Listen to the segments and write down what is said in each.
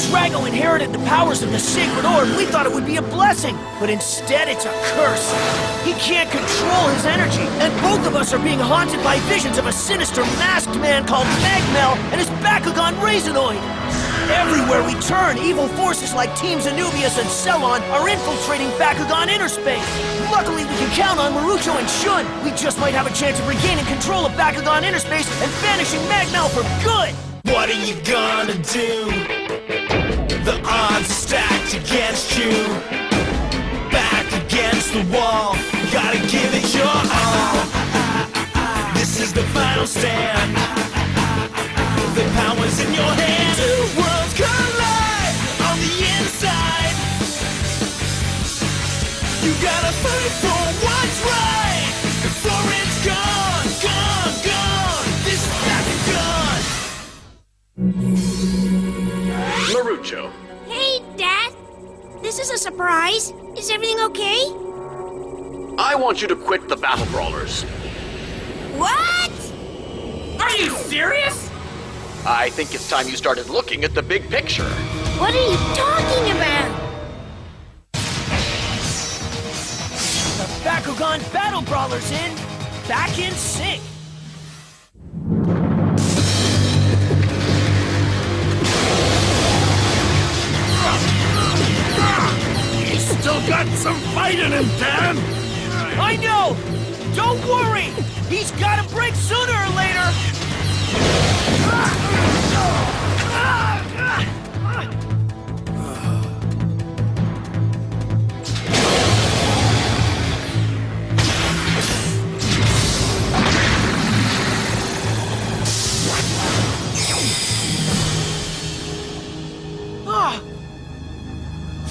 Drago inherited the powers of the Sacred Orb, we thought it would be a blessing. But instead, it's a curse. He can't control his energy, and both of us are being haunted by visions of a sinister masked man called Magmel and his Bakugan Raisinoid. Everywhere we turn, evil forces like Teams Anubius and Cellon are infiltrating Bakugan Interspace. Luckily, we can count on Marucho and Shun. We just might have a chance of regaining control of Bakugan Interspace and banishing Magmel for good. What are you gonna do? The odds are stacked against you. Back against the wall, gotta give it your all. This is the final stand. The power's in your hands. Two worlds collide on the inside. You gotta fight for what's right before it's gone, gone, gone. This is Bakugan. Marucho. Hey, Dad. This is a surprise. Is everything okay? I want you to quit the Battle Brawlers. What? Are you serious? I think it's time you started looking at the big picture. What are you talking about? The Bakugan Battle Brawlers back in sync. He's still got some fight in him, Dan. I know! Don't worry! He's gotta break sooner or later!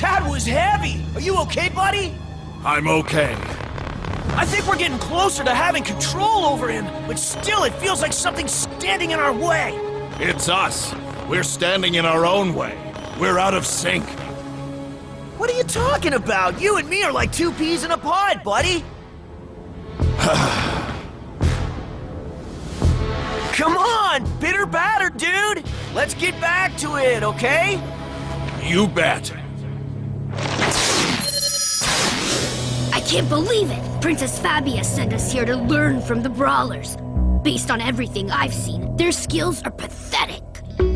That was heavy! Are you okay, buddy? I'm okay. I think we're getting closer to having control over him, but still it feels like something's standing in our way. It's us. We're standing in our own way. We're out of sync. What are you talking about? You and me are like two peas in a pod, buddy. Come on, bitter batter, dude. Let's get back to it, okay? You bet. I can't believe it! Princess Fabia sent us here to learn from the Brawlers. Based on everything I've seen, their skills are pathetic.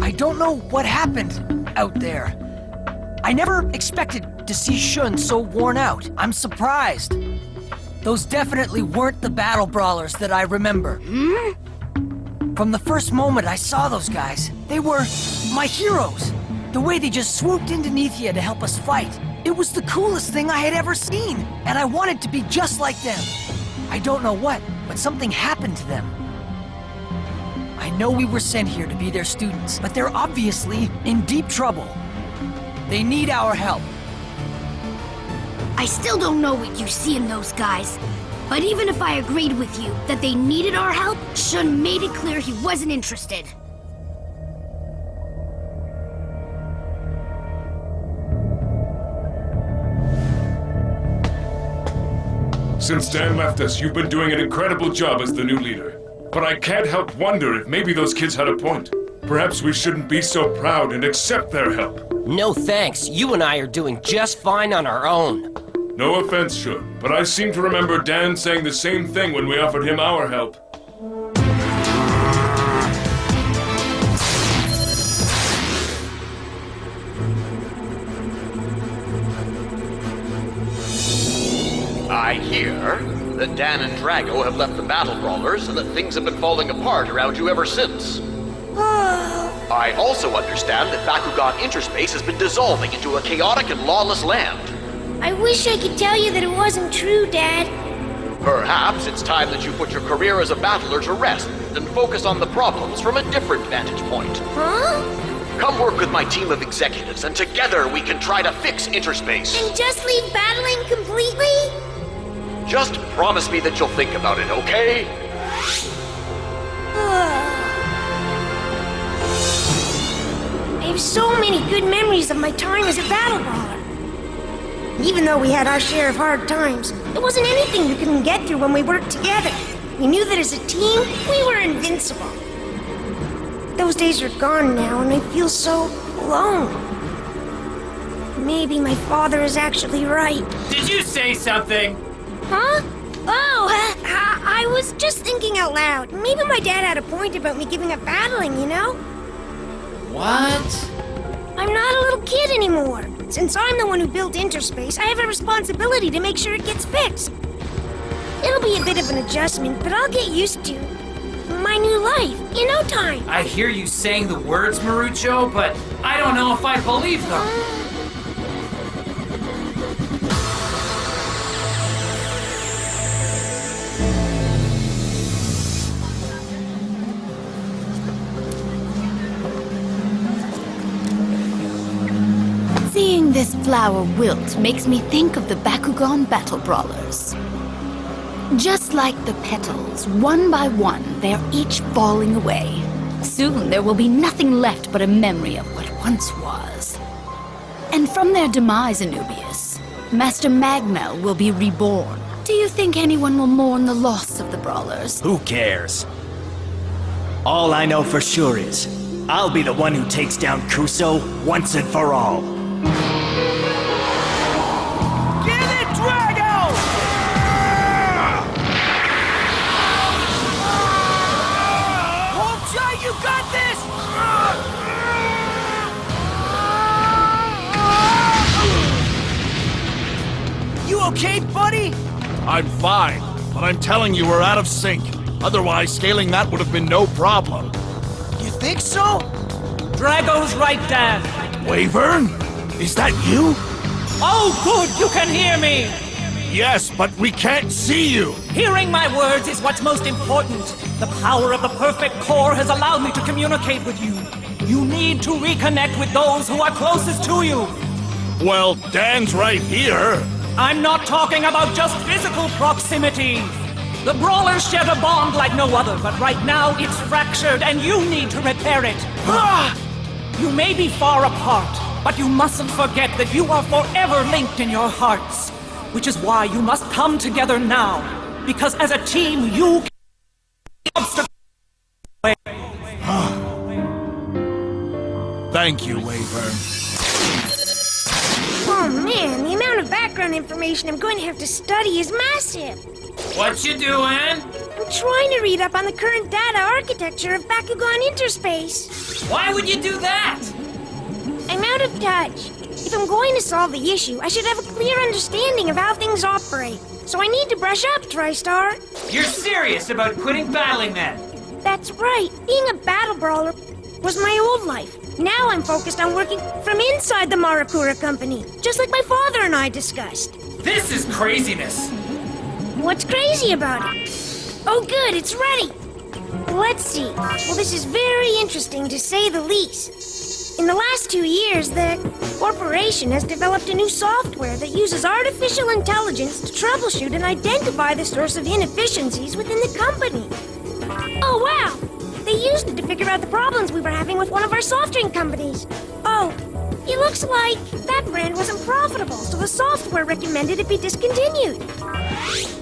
I don't know what happened out there. I never expected to see Shun so worn out. I'm surprised. Those definitely weren't the Battle Brawlers that I remember. From the first moment I saw those guys, they were my heroes. The way they just swooped into Nethia to help us fight. It was the coolest thing I had ever seen, and I wanted to be just like them. I don't know what, but something happened to them. I know we were sent here to be their students, but they're obviously in deep trouble. They need our help. I still don't know what you see in those guys. But even if I agreed with you that they needed our help, Shun made it clear he wasn't interested. Since Dan left us, you've been doing an incredible job as the new leader. But I can't help wonder if maybe those kids had a point. Perhaps we shouldn't be so proud and accept their help. No thanks. You and I are doing just fine on our own. No offense, Shun, but I seem to remember Dan saying the same thing when we offered him our help. I hear that Dan and Drago have left the Battle Brawlers and that things have been falling apart around you ever since. I also understand that Bakugan Interspace has been dissolving into a chaotic and lawless land. I wish I could tell you that it wasn't true, Dad. Perhaps it's time that you put your career as a battler to rest and focus on the problems from a different vantage point. Huh? Come work with my team of executives, and together we can try to fix Interspace. And just leave battling completely? Just promise me that you'll think about it, okay? I have so many good memories of my time as a battle brawler. Even though we had our share of hard times, there wasn't anything we couldn't get through when we worked together. We knew that as a team, we were invincible. Those days are gone now, and I feel so alone. Maybe my father is actually right. Did you say something? Huh? Oh, I was just thinking out loud. Maybe my dad had a point about me giving up battling, you know? What? I'm not a little kid anymore. Since I'm the one who built Interspace, I have a responsibility to make sure it gets fixed. It'll be a bit of an adjustment, but I'll get used to my new life in no time. I hear you saying the words, Marucho, but I don't know if I believe them. Seeing this flower wilt makes me think of the Bakugan Battle Brawlers. Just like the petals, one by one, they're each falling away. Soon there will be nothing left but a memory of what once was. And from their demise, Anubius, Master Magmel will be reborn. Do you think anyone will mourn the loss of the Brawlers? Who cares? All I know for sure is, I'll be the one who takes down Kuso once and for all. Get it, Drago! Hold tight, you got this! You okay, buddy? I'm fine, but I'm telling you we're out of sync. Otherwise, scaling that would have been no problem. You think so? Drago's right, Dan. Wyvern? Is that you? Oh, good, you can hear me. Yes, but we can't see you. Hearing my words is what's most important. The power of the perfect core has allowed me to communicate with you. You need to reconnect with those who are closest to you. Well, Dan's right here. I'm not talking about just physical proximity. The Brawlers share a bond like no other, but right now it's fractured and you need to repair it. You may be far apart, but you mustn't forget that you are forever linked in your hearts. Which is why you must come together now. Because as a team, you can... Thank you, Wyvern. Oh man, the amount of background information I'm going to have to study is massive. What you doing? I'm trying to read up on the current data architecture of Bakugan Interspace. Why would you do that? I'm out of touch. If I'm going to solve the issue, I should have a clear understanding of how things operate. So I need to brush up, TriStar. You're serious about quitting battling then? That's right. Being a battle brawler was my old life. Now I'm focused on working from inside the Marakura company, just like my father and I discussed. This is craziness. What's crazy about it? Oh good, it's ready. Let's see. Well, this is very interesting to say the least. In the last 2 years, the corporation has developed a new software that uses artificial intelligence to troubleshoot and identify the source of inefficiencies within the company. Oh, wow! They used it to figure out the problems we were having with one of our soft drink companies. Oh, it looks like that brand wasn't profitable, so the software recommended it be discontinued.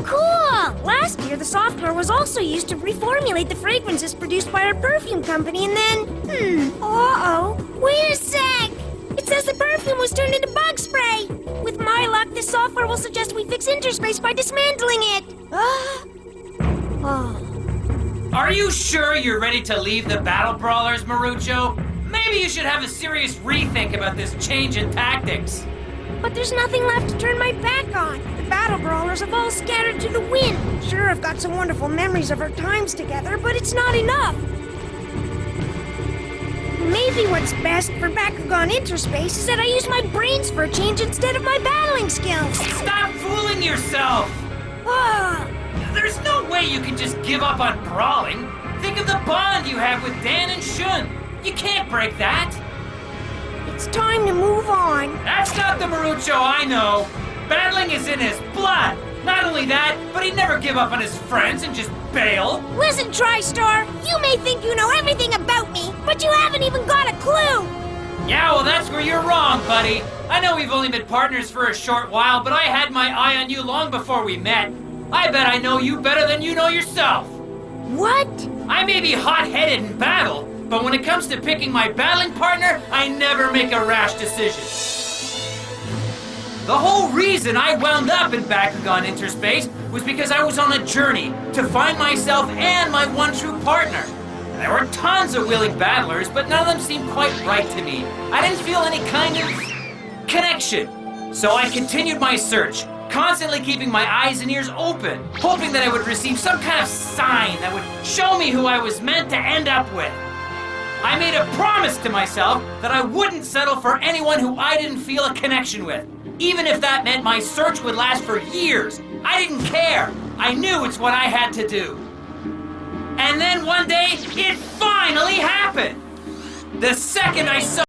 Cool! Last year, the software was also used to reformulate the fragrances produced by our perfume company, and then... uh-oh. Wait a sec! It says the perfume was turned into bug spray! With my luck, this software will suggest we fix Interspace by dismantling it! Oh. Are you sure you're ready to leave the Battle Brawlers, Marucho? Maybe you should have a serious rethink about this change in tactics. But there's nothing left to turn my back on. The Battle Brawlers have all scattered to the wind. Sure, I've got some wonderful memories of our times together, but it's not enough. Maybe what's best for Bakugan Interspace is that I use my brains for a change instead of my battling skills. Stop fooling yourself! Ah. There's no way you can just give up on brawling. Think of the bond you have with Dan and Shun. You can't break that. It's time to move on. That's not the Marucho I know. Battling is in his blood. Not only that, but he'd never give up on his friends and just bail. Listen, TriStar, you may think you know everything about me, but you haven't even got a clue. Yeah, well, that's where you're wrong, buddy. I know we've only been partners for a short while, but I had my eye on you long before we met. I bet I know you better than you know yourself. What? I may be hot-headed in battle, but when it comes to picking my battling partner, I never make a rash decision. The whole reason I wound up in Bakugan Interspace was because I was on a journey to find myself and my one true partner. There were tons of willing battlers, but none of them seemed quite right to me. I didn't feel any kind of connection. So I continued my search, constantly keeping my eyes and ears open, hoping that I would receive some kind of sign that would show me who I was meant to end up with. I made a promise to myself that I wouldn't settle for anyone who I didn't feel a connection with, even if that meant my search would last for years. I didn't care. I knew it's what I had to do. And then one day, it finally happened! The second I saw